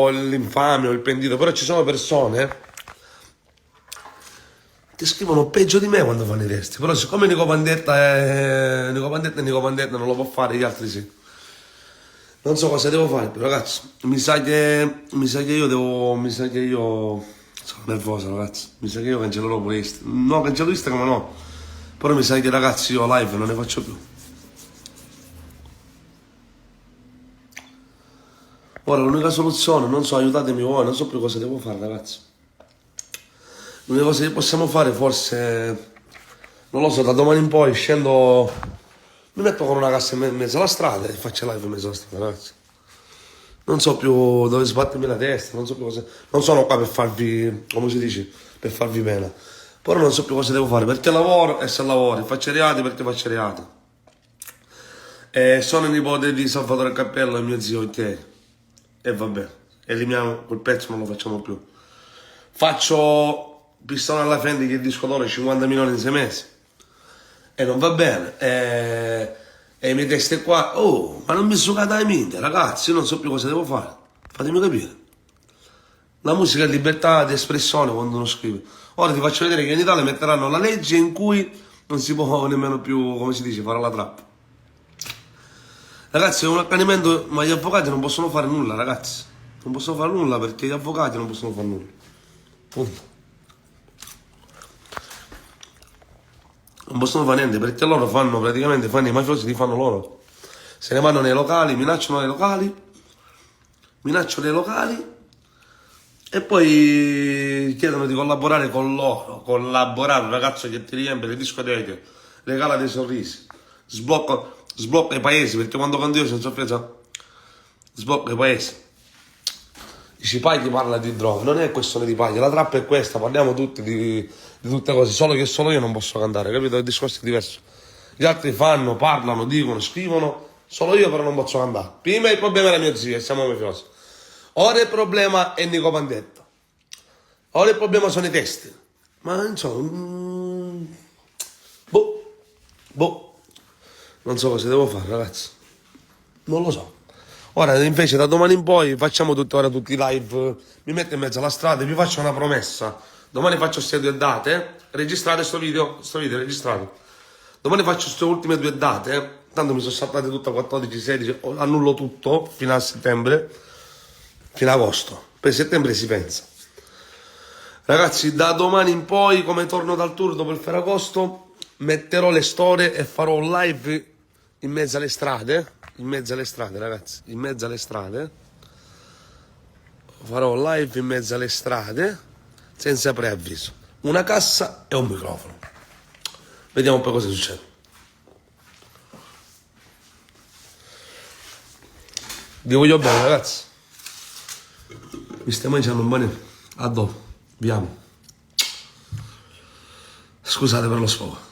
l'infame o il pentito, però ci sono persone che scrivono peggio di me quando fanno i testi, però siccome Nico Pandetta è Nico Pandetta non lo può fare, gli altri sì. Non so cosa devo fare, però, ragazzi, mi sa che io sono nervoso, ragazzi, mi sa che io cancellerò pure Instagram, no, cancello Instagram no, però mi sa che, ragazzi, io live non ne faccio più. Ora l'unica soluzione, non so, aiutatemi voi, non so più cosa devo fare, ragazzi. L'unica cosa che possiamo fare forse, non lo so, da domani in poi scendo, mi metto con una cassa in mezzo alla strada e faccio live in mezzo alla strada, ragazzi. Non so più dove sbattermi la testa, non so più cosa, non sono qua per farvi, come si dice, per farvi pena. Però non so più cosa devo fare, perché lavoro e se lavoro, faccio reati perché faccio reati. Sono il nipote di Salvatore Cappello e mio zio, ok. E vabbè, eliminiamo quel pezzo, non lo facciamo più. Faccio Pistone alla Fendi che è disco d'oro 50 milioni in 6 mesi. E non va bene. E i miei testi qua, oh, ma non mi succate la mente, ragazzi, io non so più cosa devo fare. Fatemi capire. La musica è libertà di espressione quando uno scrive. Ora ti faccio vedere che in Italia metteranno la legge in cui non si può nemmeno più, come si dice, fare la trappola. Ragazzi, è un accanimento, ma gli avvocati non possono fare nulla, ragazzi. Non possono fare nulla perché gli avvocati non possono fare nulla. Punto. Non possono fare niente perché loro fanno praticamente, fanno i mafiosi, li fanno loro. Se ne vanno nei locali, minacciano nei locali e poi chiedono di collaborare con loro. Collaborare, un ragazzo che ti riempie le discoteche, regala dei sorrisi, sblocca i paesi, perché quando canto io senza offesa, sblocca i paesi. Dici Paghi parla di droga, non è questione di Paghi, la trappa è questa, parliamo tutti di tutte cose, solo che solo io non posso cantare, capito? Il discorso è diverso. Gli altri fanno, parlano, dicono, scrivono, solo io però non posso cantare. Prima il problema era mio zio, e siamo mafiosi. Ora il problema è Nico Pandetta. Ora il problema sono i testi. Ma insomma, non so cosa devo fare, ragazzi. Non lo so. Ora invece da domani in poi facciamo tutti i live, mi metto in mezzo alla strada e vi faccio una promessa. Domani faccio queste 2 date, registrate sto video registrato. Domani faccio queste ultime 2 date, tanto mi sono saltate tutte 14, 16, annullo tutto fino a settembre, fino a agosto. Per settembre si pensa. Ragazzi, da domani in poi, come torno dal tour dopo il Ferragosto, metterò le storie e farò un live in mezzo alle strade. In mezzo alle strade, ragazzi, in mezzo alle strade. Farò live in mezzo alle strade, senza preavviso. Una cassa e un microfono. Vediamo un po' cosa succede. Vi voglio bene, ragazzi. Mi stai mangiando un bene? A dopo. Vi amo. Scusate per lo sfogo.